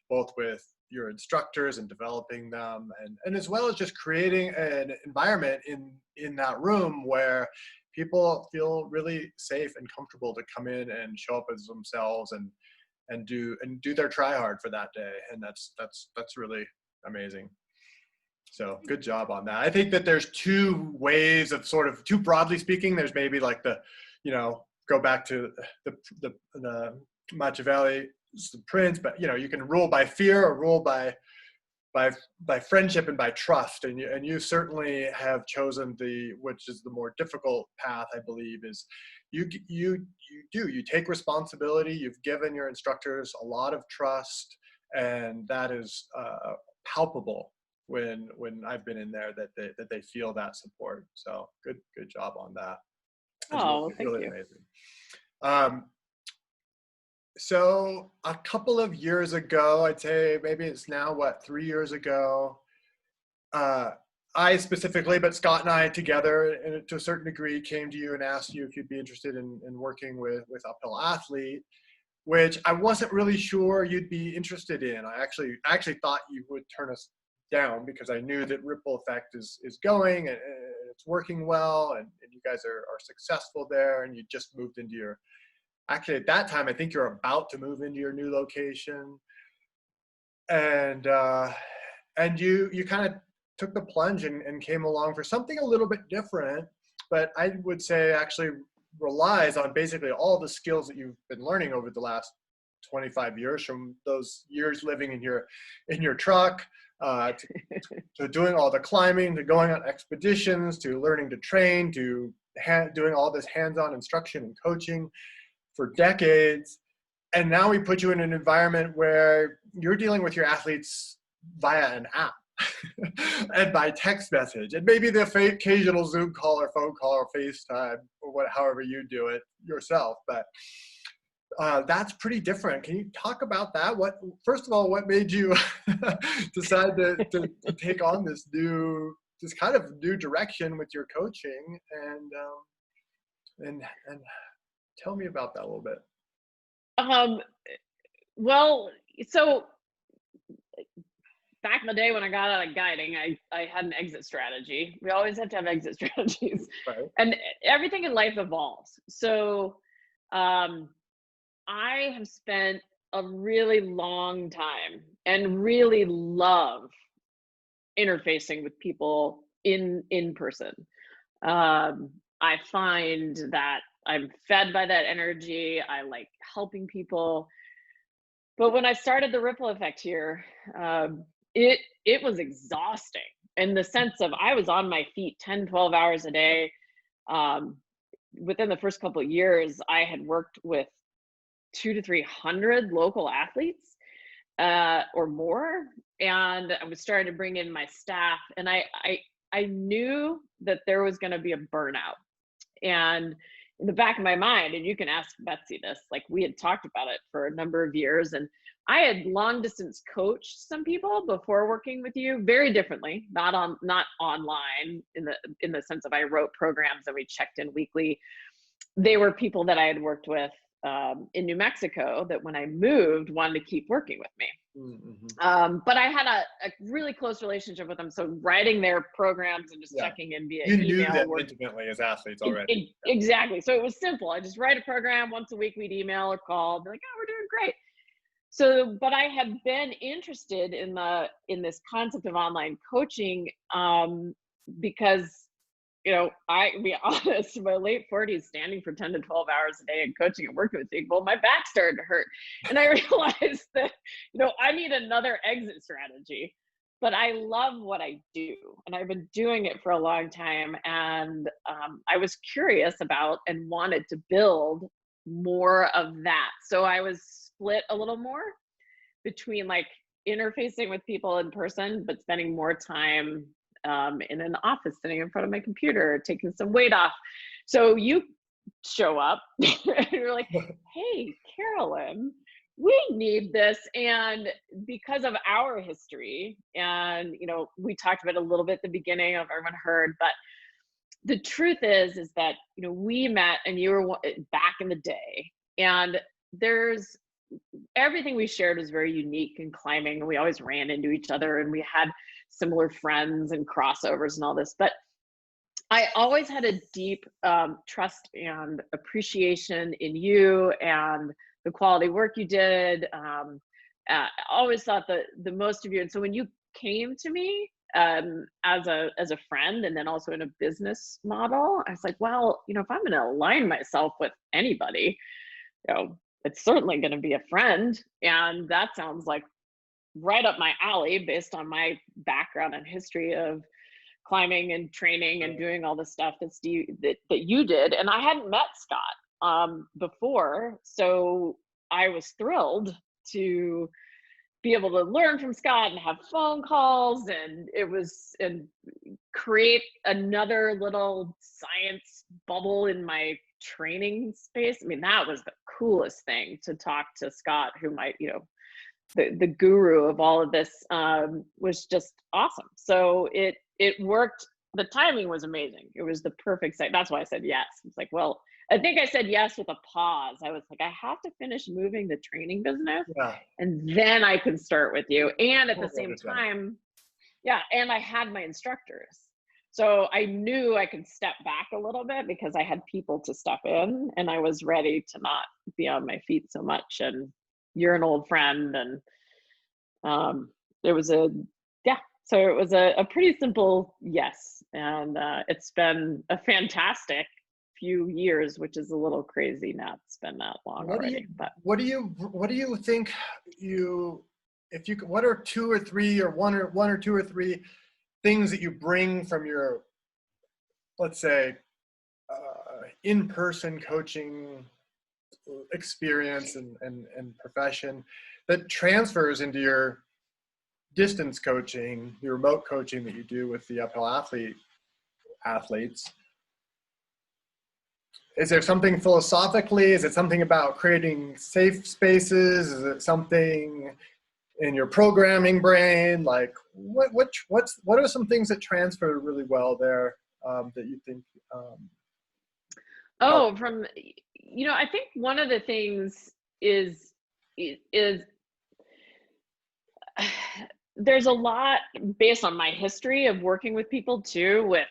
both with your instructors and developing them, and as well as just creating an environment in that room where people feel really safe and comfortable to come in and show up as themselves and do their try hard for that day. And that's really amazing. So good job on that. I think that there's two ways of too broadly speaking, there's maybe like go back to the Machiavelli, the prince, but you can rule by fear or rule by friendship and by trust, and you certainly have chosen which is the more difficult path, I believe, is you take responsibility. You've given your instructors a lot of trust, and that is palpable when I've been in there, that they feel that support. So good job on that. thank really you. Amazing. So a couple of years ago, I'd say maybe it's now 3 years ago, I specifically, but Scott and I together, and to a certain degree, came to you and asked you if you'd be interested in working with Uphill Athlete, which I wasn't really sure you'd be interested in. I actually thought you would turn us down, because I knew that Ripple Effect is going and it's working well, and you guys are successful there, and you just moved into actually at that time, I think you're about to move into your new location, and you kind of took the plunge and came along for something a little bit different, but I would say actually relies on basically all the skills that you've been learning over the last 25 years, from those years living in your truck, to doing all the climbing, to going on expeditions, to learning to train, to doing all this hands-on instruction and coaching for decades. And now we put you in an environment where you're dealing with your athletes via an app and by text message, and maybe the occasional Zoom call or phone call or FaceTime or however you do it yourself. But that's pretty different. Can you talk about that? First of all, what made you decide to take on this kind of new direction with your coaching, and tell me about that a little bit. Well, so back in the day when I got out of guiding, I had an exit strategy. We always have to have exit strategies. Right. And everything in life evolves. So I have spent a really long time and really love interfacing with people in person. I find that I'm fed by that energy. I like helping people. But when I started the ripple effect here, it was exhausting in the sense of I was on my feet 10, 12 hours a day. Um, Within the first couple of years, I had worked with 200 to 300 local athletes or more, and I was starting to bring in my staff, and I knew that there was going to be a burnout. And in the back of my mind, and you can ask Betsy this, like we had talked about it for a number of years, and I had long distance coached some people before working with you very differently, not online in the sense of I wrote programs and we checked in weekly. They were people that I had worked with in New Mexico that when I moved wanted to keep working with me. But I had a really close relationship with them. So writing their programs and just checking in via email. You knew them intimately as athletes already. Exactly. So it was simple. I just write a program once a week, we'd email or call, be like, oh, we're doing great. So, but I had been interested in this concept of online coaching because, I be honest, in my late 40s, standing for 10 to 12 hours a day and coaching and working with people, my back started to hurt. And I realized that, I need another exit strategy. But I love what I do. And I've been doing it for a long time. And I was curious about and wanted to build more of that. So I was split a little more between like interfacing with people in person, but spending more time in an office, sitting in front of my computer, taking some weight off. So you show up and you're like, hey, Carolyn, we need this. And because of our history, and we talked about it a little bit at the beginning, of everyone heard, but the truth is that we met and you were back in the day, and there's everything we shared was very unique in climbing, and we always ran into each other and we had similar friends and crossovers and all this. But I always had a deep trust and appreciation in you and the quality work you did. I always thought that the most of you. And so when you came to me as a friend, and then also in a business model, I was like, well, if I'm going to align myself with anybody, it's certainly going to be a friend. And that sounds like right up my alley based on my background and history of climbing and training and doing all the stuff that you did. And I hadn't met Scott before. So I was thrilled to be able to learn from Scott and have phone calls, and create another little science bubble in my training space. I mean, that was the coolest thing, to talk to Scott, who might, the guru of all of this, was just awesome. So it worked. The timing was amazing. It was the perfect site. That's why I said yes. It's like, well, I think I said yes with a pause. I was like, I have to finish moving the training business, and then I can start with you. And at the same time, and I had my instructors. So I knew I could step back a little bit because I had people to step in, and I was ready to not be on my feet so much. And you're an old friend, and it was so it was a pretty simple yes. And it's been a fantastic few years, which is a little crazy not it's been that long already. But what do you think what are two or three, or one or two or three things that you bring from your, let's say, in-person coaching experience and profession that transfers into your distance coaching, your remote coaching that you do with the uphill athletes? Is there something philosophically? Is it something about creating safe spaces? Is it something in your programming brain? Like what are some things that transfer really well there that you think? From, I think one of the things is there's a lot based on my history of working with people too, with,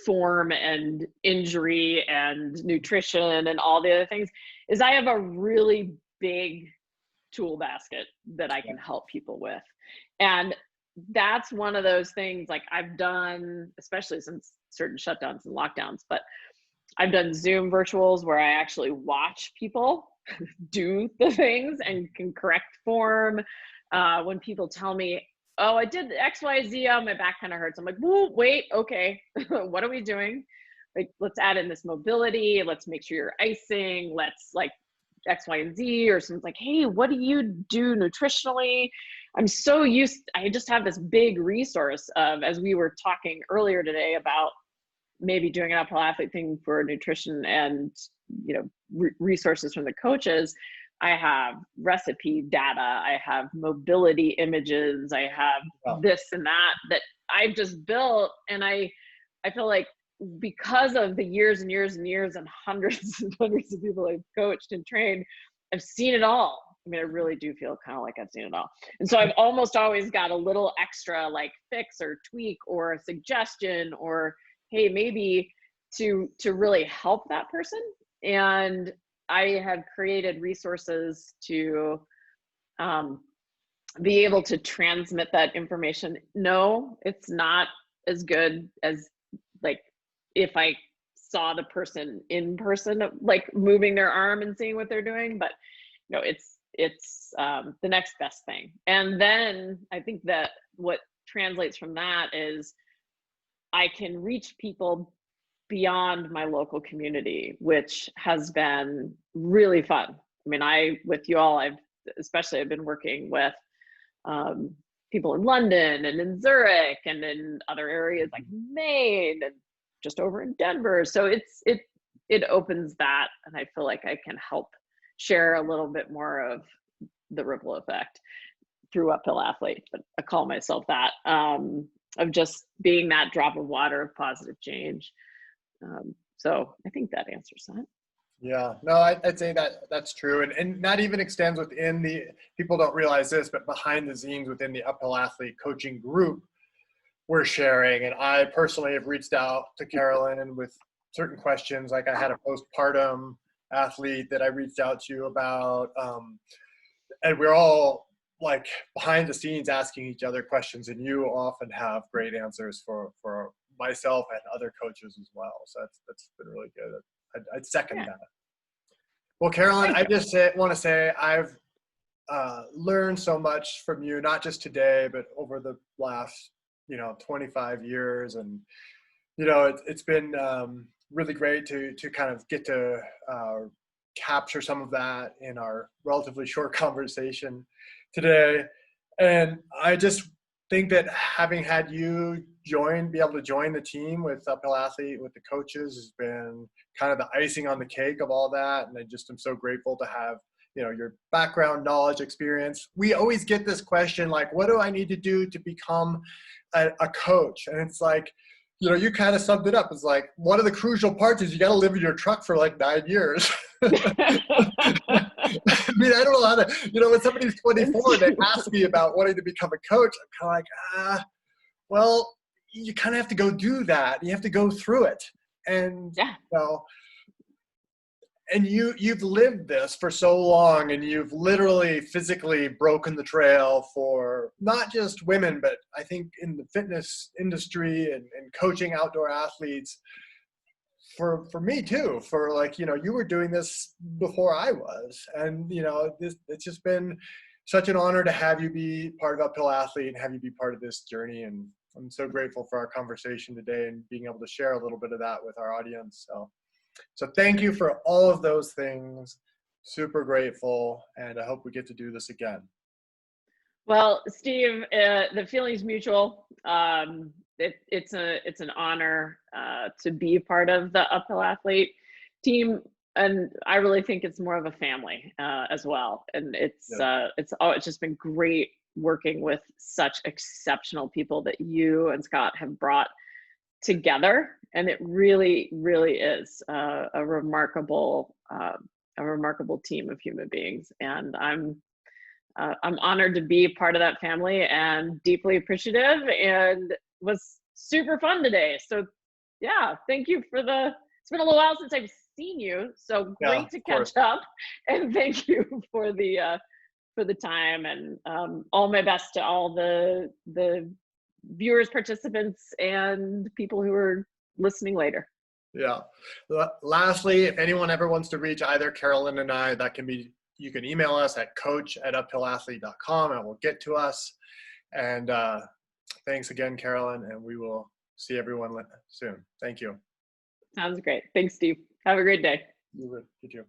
form and injury and nutrition and all the other things, is I have a really big tool basket that I can help people with. And that's one of those things like I've done, especially since certain shutdowns and lockdowns, but I've done Zoom virtuals where I actually watch people do the things and can correct form. When people tell me, oh, I did XYZ, my back kind of hurts. I'm like, whoa, wait, okay, what are we doing? Like, let's add in this mobility. Let's make sure you're icing. Let's like X, Y, and Z, or someone's like, hey, what do you do nutritionally? I just have this big resource of, as we were talking earlier today about maybe doing an uphill athlete thing for nutrition and, resources from the coaches. I have recipe data, I have mobility images, I have this and that I've just built. And I feel like because of the years and years and years and hundreds and hundreds of people I've coached and trained, I've seen it all. I mean, I really do feel kind of like I've seen it all. And so I've almost always got a little extra like fix or tweak or a suggestion or, hey, maybe to really help that person. And I have created resources to be able to transmit that information. No, it's not as good as like if I saw the person in person, like moving their arm and seeing what they're doing, but it's the next best thing. And then I think that what translates from that is I can reach people beyond my local community, which has been really fun. I mean, with you all, I've been working with people in London and in Zurich and in other areas like Maine and just over in Denver. So it opens that, and I feel like I can help share a little bit more of the ripple effect through Uphill Athlete. But I call myself that, of just being that drop of water of positive change. So I think that answers that. Yeah, no, I'd say that's true. And that even extends within people don't realize this, but behind the scenes within the Uphill Athlete coaching group, we're sharing. And I personally have reached out to Carolyn with certain questions. Like I had a postpartum athlete that I reached out to you about, and we're all like behind the scenes asking each other questions, and you often have great answers for myself and other coaches as well. So that's been really good. I'd second that. Well, Carolyn, I just want to say I've learned so much from you, not just today, but over the last 25 years. And it's been really great to kind of get to capture some of that in our relatively short conversation today. And I just think that having had you be able to join the team with Uphill Athlete, with the coaches, has been kind of the icing on the cake of all that. And I just am so grateful to have, your background, knowledge, experience. We always get this question, like, what do I need to do to become a coach? And it's like, you kind of summed it up. It's like, one of the crucial parts is you got to live in your truck for like 9 years. I mean, I don't know how to, when somebody's 24, they ask me about wanting to become a coach. I'm kind of like, well, you kind of have to go do that. You have to go through it. And, and you've lived this for so long, and you've literally physically broken the trail for not just women, but I think in the fitness industry and coaching outdoor athletes, for me too, for like, you were doing this before I was. And, it's just been such an honor to have you be part of Uphill Athlete and have you be part of this journey. And I'm so grateful for our conversation today and being able to share a little bit of that with our audience. So thank you for all of those things. Super grateful. And I hope we get to do this again. Well, Steve, the feeling's mutual. It's an honor to be a part of the Uphill Athlete team, and I really think it's more of a family as well. And it's just been great working with such exceptional people that you and Scott have brought together, and it really, really is a remarkable team of human beings. And I'm honored to be part of that family and deeply appreciative, and was super fun today. So yeah, thank you it's been a little while since I've seen you. So Yeah, great to of course. catch up, and thank you for the time, and all my best to all the viewers, participants, and people who are listening later. Yeah. Lastly, if anyone ever wants to reach either Carolyn and I, you can email us at coach@uphillathlete.com and it will get to us. And thanks again, Carolyn, and we will see everyone soon. Thank you. Sounds great. Thanks, Steve. Have a great day. You too.